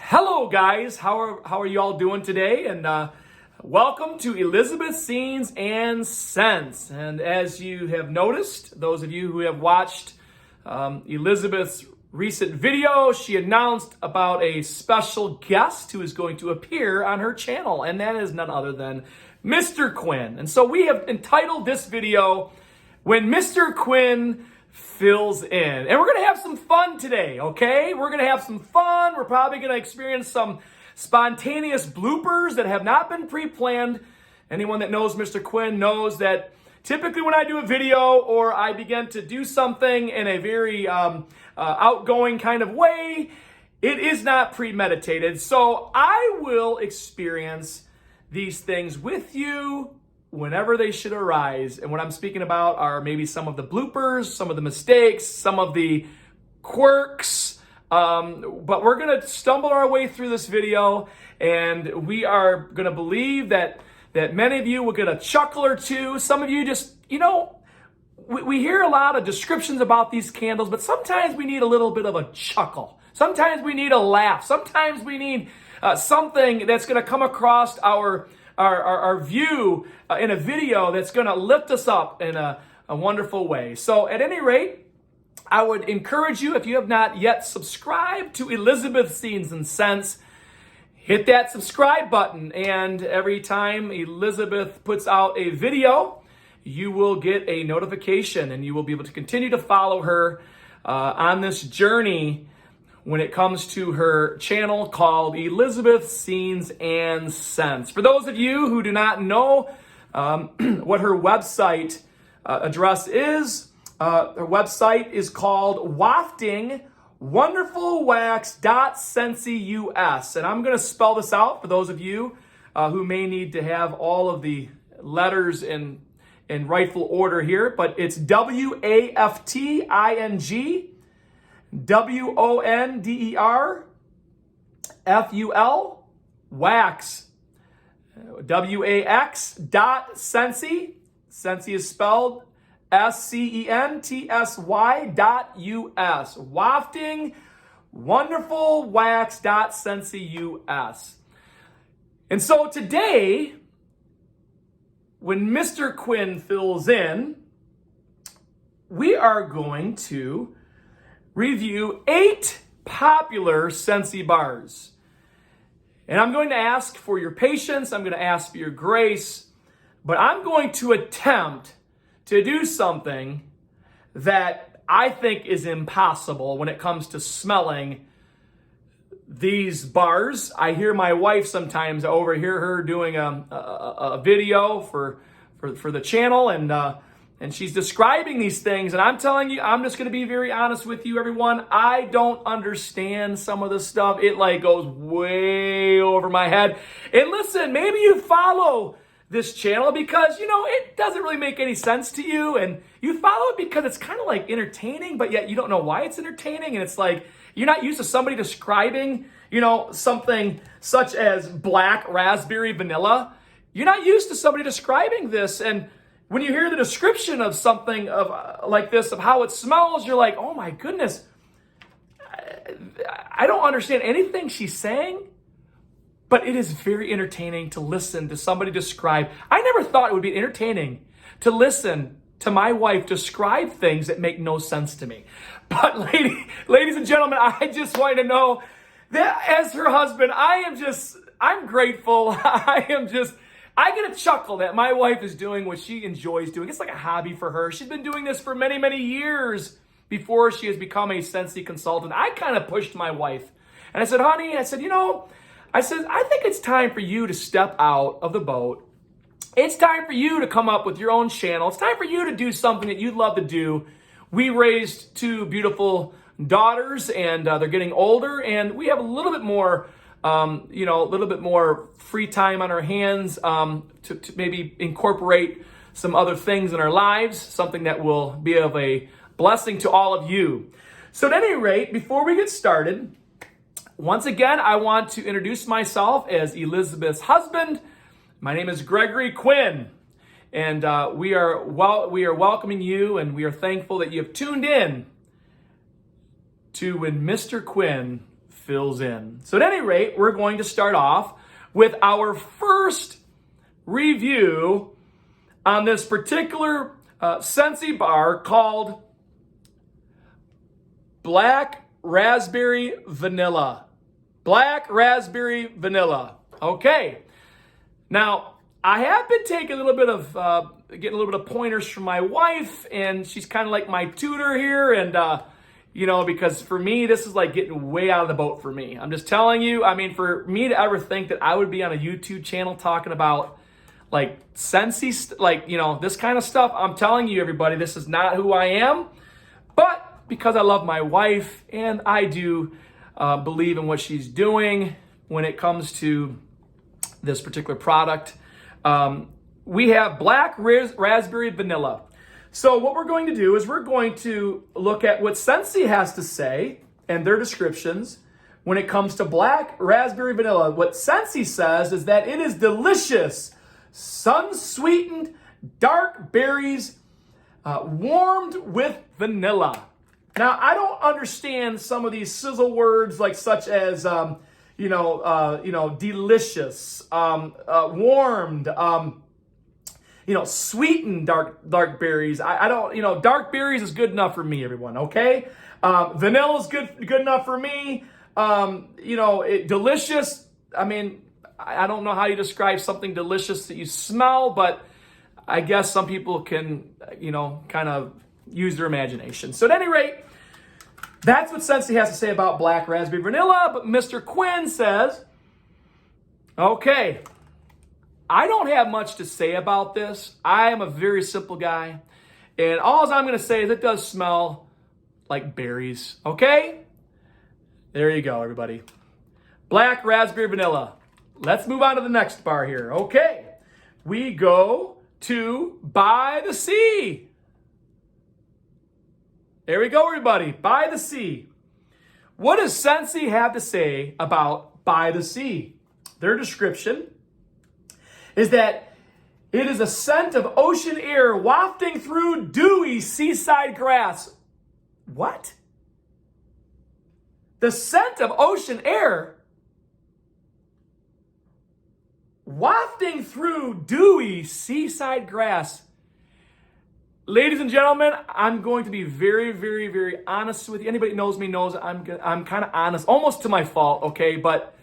Hello guys, how are you all doing today? And welcome to Elizabeth's Scenes and Scents. And as you have noticed, those of you who have watched Elizabeth's recent video, she announced about a special guest who is going to appear on her channel, and that is none other than Mr. Quinn. And so we have entitled this video, When Mr. Quinn Fills In. And we're going to have some fun today, okay? We're going to have some fun. We're probably going to experience some spontaneous bloopers that have not been pre-planned. Anyone that knows Mr. Quinn knows that typically when I do a video or I begin to do something in a very outgoing kind of way, it is not premeditated. So I will experience these things with you whenever they should arise. And what I'm speaking about are maybe some of the bloopers, some of the mistakes, some of the quirks. But we're going to stumble our way through this video, and we are going to believe that many of you will get a chuckle or two. Some of you just, we hear a lot of descriptions about these candles, but sometimes we need a little bit of a chuckle. Sometimes we need a laugh. Sometimes we need something that's going to come across our view in a video that's going to lift us up in a wonderful way. So at any rate, I would encourage you, if you have not yet subscribed to Elizabeth's Scenes and Scents, hit that subscribe button. And every time Elizabeth puts out a video, you will get a notification and you will be able to continue to follow her on this journey when it comes to her channel called Elizabeth's Scenes and Scents. For those of you who do not know what her website address is, her website is called waftingwonderfulwax.scentsy.us. And I'm going to spell this out for those of you who may need to have all of the letters in rightful order here, but it's WAFTINGWONDERFUL wax WAX.Scentsy. Scentsy is spelled SCENTSY.US. Wafting Wonderful Wax.Scentsy.US. And so today, when Mr. Quinn fills in, we are going to review 8 popular Scentsy bars. And I'm going to ask for your patience, I'm going to ask for your grace, but I'm going to attempt to do something that I think is impossible when it comes to smelling these bars. I hear my wife sometimes, I overhear her doing a video for the channel, and she's describing these things, and I'm telling you, I'm just going to be very honest with you, everyone. I don't understand some of this stuff. It goes way over my head. And listen, maybe you follow this channel because, it doesn't really make any sense to you, and you follow it because it's kind of entertaining, but yet you don't know why it's entertaining, and it's you're not used to somebody describing, something such as black raspberry vanilla. You're not used to somebody describing this, and when you hear the description of something like this, of how it smells, you're like, oh my goodness, I don't understand anything she's saying, but it is very entertaining to listen to somebody describe. I never thought it would be entertaining to listen to my wife describe things that make no sense to me. But ladies and gentlemen, I just want you to know that as her husband, I'm grateful. I get a chuckle that my wife is doing what she enjoys doing. It's like a hobby for her. She's been doing this for many, many years before she has become a Scentsy consultant. I kind of pushed my wife. And I said, honey, I think it's time for you to step out of the boat. It's time for you to come up with your own channel. It's time for you to do something that you'd love to do. We raised 2 beautiful daughters, and they're getting older, and we have a little bit more a little bit more free time on our hands to maybe incorporate some other things in our lives, something that will be of a blessing to all of you. So at any rate, before we get started, once again, I want to introduce myself as Elizabeth's husband. My name is Gregory Quinn, and we are welcoming you, and we are thankful that you have tuned in to When Mr. Quinn Fills In. So at any rate, we're going to start off with our first review on this particular Scentsy bar called Black Raspberry Vanilla. Black Raspberry Vanilla. Okay. Now, I have been taking a little bit of, getting a little bit of pointers from my wife, and she's kind of like my tutor here, and, because for me, this is like getting way out of the boat for me. I'm just telling you, I mean, for me to ever think that I would be on a YouTube channel talking about like Scentsy, this kind of stuff, I'm telling you, everybody, this is not who I am. But because I love my wife and I do believe in what she's doing when it comes to this particular product, we have Black Raspberry Vanilla. So what we're going to do is we're going to look at what Scentsy has to say and their descriptions when it comes to Black Raspberry Vanilla. What Scentsy says is that it is delicious, sun-sweetened dark berries warmed with vanilla. Now, I don't understand some of these sizzle words such as, delicious, warmed, sweetened dark berries. I don't, dark berries is good enough for me, everyone, okay? Vanilla is good enough for me. Delicious, I mean, I don't know how you describe something delicious that you smell, but I guess some people can, kind of use their imagination. So at any rate, that's what Scentsy has to say about Black Raspberry Vanilla, but Mr. Quinn says, okay, I don't have much to say about this. I am a very simple guy, and all I'm going to say is it does smell like berries, okay? There you go, everybody. Black Raspberry Vanilla. Let's move on to the next bar here. Okay, we go to By the Sea. There we go, everybody. By the Sea. What does Scentsy have to say about By the Sea? Their description is that it is a scent of ocean air wafting through dewy seaside grass. What? The scent of ocean air wafting through dewy seaside grass. Ladies and gentlemen, I'm going to be very, very, very honest with you. Anybody who knows me knows I'm kind of honest, almost to my fault, okay? But,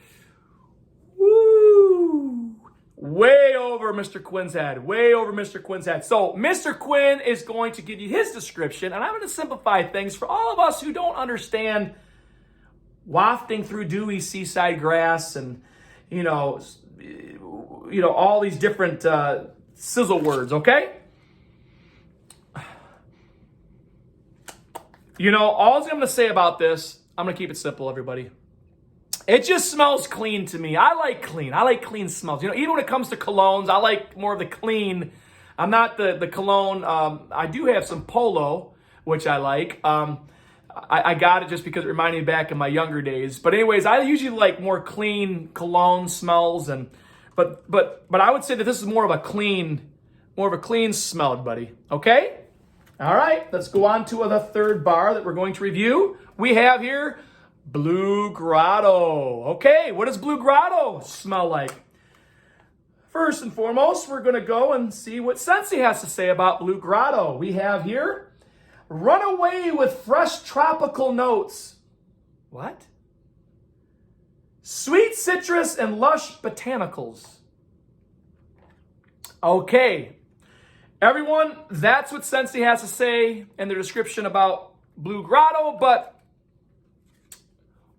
woo, way over Mr. Quinn's head, way over Mr. Quinn's head. So Mr. Quinn is going to give you his description, and I'm going to simplify things for all of us who don't understand wafting through dewy seaside grass and, all these different sizzle words, okay? All I'm going to say about this, I'm going to keep it simple, everybody. It just smells clean to me. I like clean. I like clean smells. Even when it comes to colognes, I like more of the clean. I'm not the cologne. I do have some Polo, which I like. I got it just because it reminded me back in my younger days. But anyways, I usually like more clean cologne smells, but I would say that this is more of a clean smell, everybody. Okay? All right, let's go on to the third bar that we're going to review. We have here Blue Grotto. Okay, what does Blue Grotto smell like? First and foremost, we're going to go and see what Scentsy has to say about Blue Grotto. We have here Run Away with Fresh Tropical Notes. What? Sweet citrus and lush botanicals. Okay. Everyone, that's what Scentsy has to say in their description about Blue Grotto, but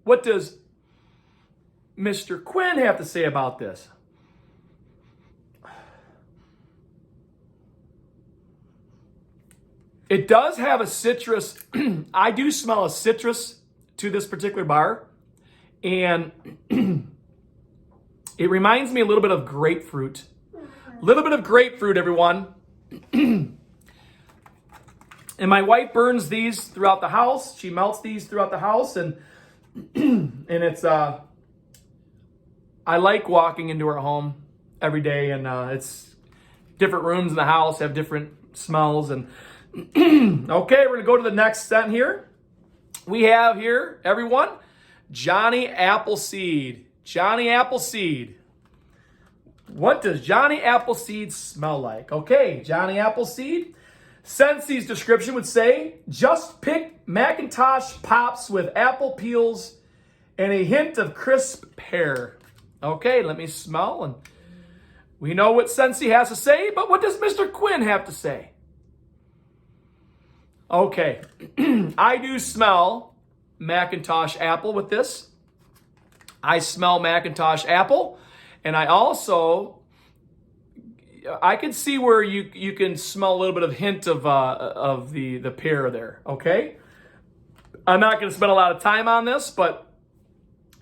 what does Mr. Quinn have to say about this? It does have a citrus. I do smell a citrus to this particular bar, and it reminds me a little bit of grapefruit. A little bit of grapefruit, everyone. And my wife burns these throughout the house. She melts these throughout the house, and it's I like walking into her home every day, and it's different rooms in the house have different smells. And okay, we're gonna go to the next scent here. We have here, everyone, Johnny Appleseed. Johnny Appleseed. What does Johnny Appleseed smell like? Okay, Johnny Appleseed. Scentsy's description would say, just pick Macintosh Pops with apple peels and a hint of crisp pear. Okay, let me smell. And we know what Scentsy has to say, but what does Mr. Quinn have to say? Okay, I do smell Macintosh apple with this. I smell Macintosh apple, and I also, I can see where you can smell a little bit of hint of the pear there, okay? I'm not going to spend a lot of time on this, but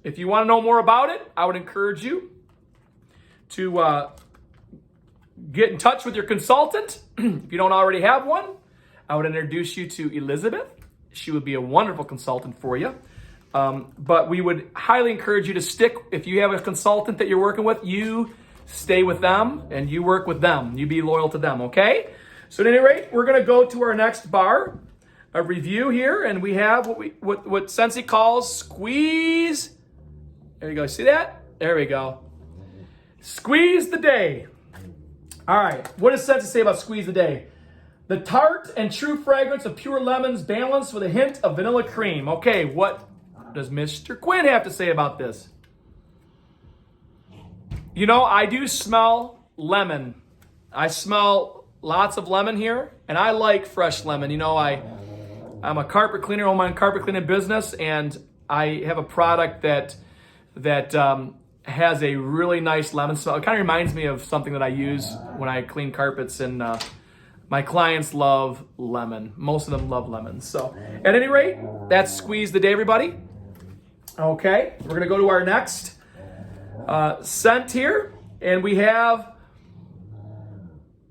if you want to know more about it, I would encourage you to get in touch with your consultant. If you don't already have one, I would introduce you to Elizabeth. She would be a wonderful consultant for you. But we would highly encourage you to stick, if you have a consultant that you're working with, you stay with them and you work with them. You be loyal to them, okay? So at any rate, we're going to go to our next bar, a review here, and we have what Scentsy calls squeeze. There you go. See that? There we go. Squeeze the day. All right. What does Scentsy say about squeeze the day? The tart and true fragrance of pure lemons balanced with a hint of vanilla cream. Okay, what does Mr. Quinn have to say about this? You know, I do smell lemon. I smell lots of lemon here, and I like fresh lemon. You know, I'm a carpet cleaner, own my own carpet cleaning business, and I have a product that has a really nice lemon smell. It kind of reminds me of something that I use when I clean carpets, and my clients love lemon. Most of them love lemons. So at any rate, that's Squeeze the Day, everybody. Okay, we're going to go to our next scent here, and we have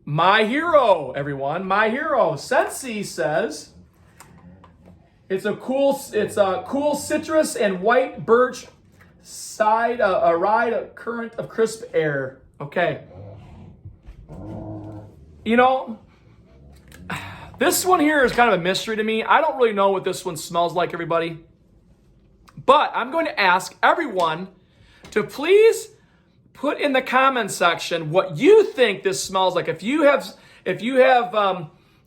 My Hero, everyone. My Hero. Scentsy says it's a cool citrus and white birch side, a ride, a current of crisp air. Okay. You know, this one here is kind of a mystery to me. I don't really know what this one smells like, everybody. But I'm going to ask everyone to please put in the comment section what you think this smells like. If you have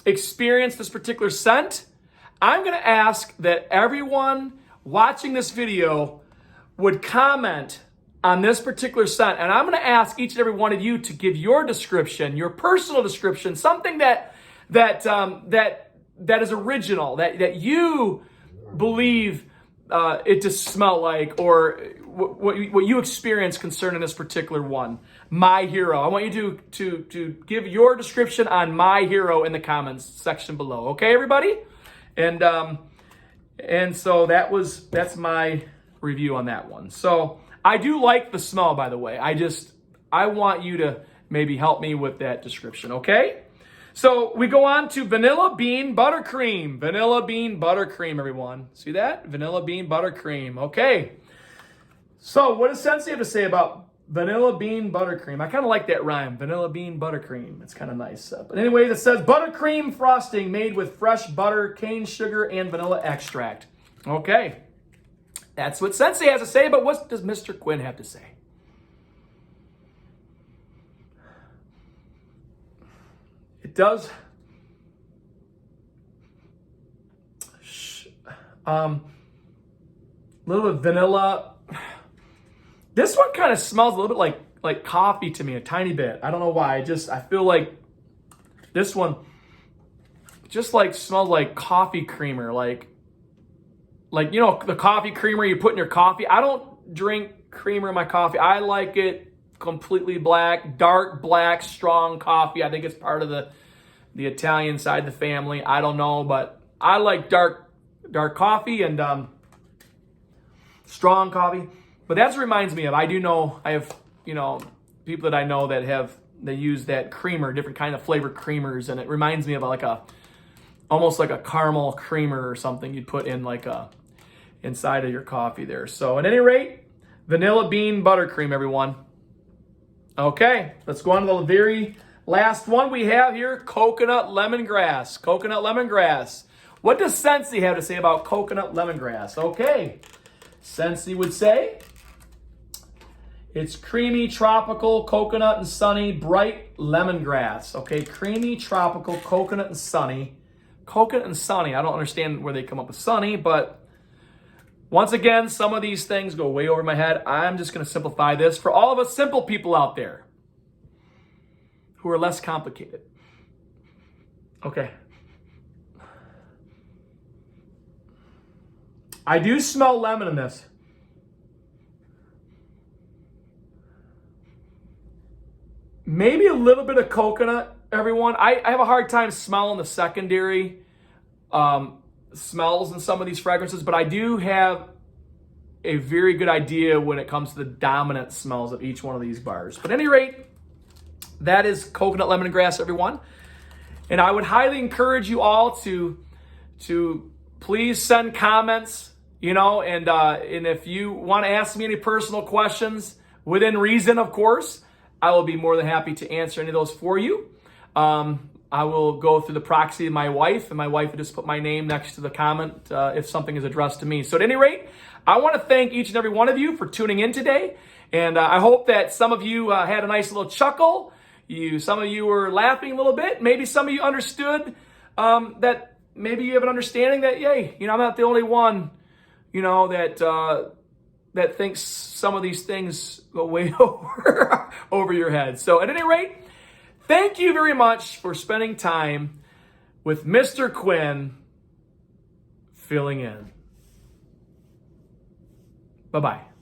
experienced this particular scent, I'm going to ask that everyone watching this video would comment on this particular scent. And I'm going to ask each and every one of you to give your description, your personal description, something that is original, that you believe it to smell like, or what you experience concerning this particular one. My Hero. I want you to give your description on My Hero in the comments section below. Okay, everybody? And so that's my review on that one. So I do like the smell, by the way. I want you to maybe help me with that description, okay? So we go on to Vanilla Bean Buttercream. Vanilla Bean Buttercream, everyone. See that? Vanilla Bean Buttercream. Okay. So what does Sensei have to say about Vanilla Bean Buttercream? I kind of like that rhyme. Vanilla Bean Buttercream. It's kind of nice. But anyways, it says buttercream frosting made with fresh butter, cane sugar, and vanilla extract. Okay. That's what Sensei has to say, but what does Mr. Quinn have to say? It does. Little bit of vanilla. This one kind of smells a little bit like coffee to me, a tiny bit. I don't know why. I feel like this one just smells like coffee creamer, like you know, the coffee creamer you put in your coffee. I don't drink creamer in my coffee. I like it completely black, dark black, strong coffee. I think it's part of the Italian side of the family. I don't know, but I like dark coffee and strong coffee. But that's what it reminds me of. I have, you know, people that I know that they use that creamer, different kind of flavored creamers, and it reminds me of almost like a caramel creamer or something you'd put in inside of your coffee there. So at any rate, Vanilla Bean Buttercream, everyone. Okay, let's go on to the very last one we have here, Coconut Lemongrass. Coconut Lemongrass. What does Sensei have to say about Coconut Lemongrass? Okay, Scentsy would say. It's creamy, tropical, coconut and sunny, bright lemongrass. Okay, creamy, tropical, coconut and sunny. Coconut and sunny. I don't understand where they come up with sunny, but once again, some of these things go way over my head. I'm just going to simplify this for all of us simple people out there who are less complicated. Okay. I do smell lemon in this. Maybe a little bit of coconut, everyone. I have a hard time smelling the secondary smells in some of these fragrances, but I do have a very good idea when it comes to the dominant smells of each one of these bars. But at any rate, that is coconut lemongrass, everyone. And I would highly encourage you all to please send comments, and if you want to ask me any personal questions, within reason, of course, I will be more than happy to answer any of those for you. I will go through the proxy of my wife, and my wife will just put my name next to the comment if something is addressed to me. So at any rate, I want to thank each and every one of you for tuning in today. And I hope that some of you had a nice little chuckle. Some of you were laughing a little bit. Maybe some of you understood that maybe you have an understanding that, yay, I'm not the only one, that thinks some of these things go way over your head. So at any rate, thank you very much for spending time with Mr. Quinn Filling In. Bye-bye.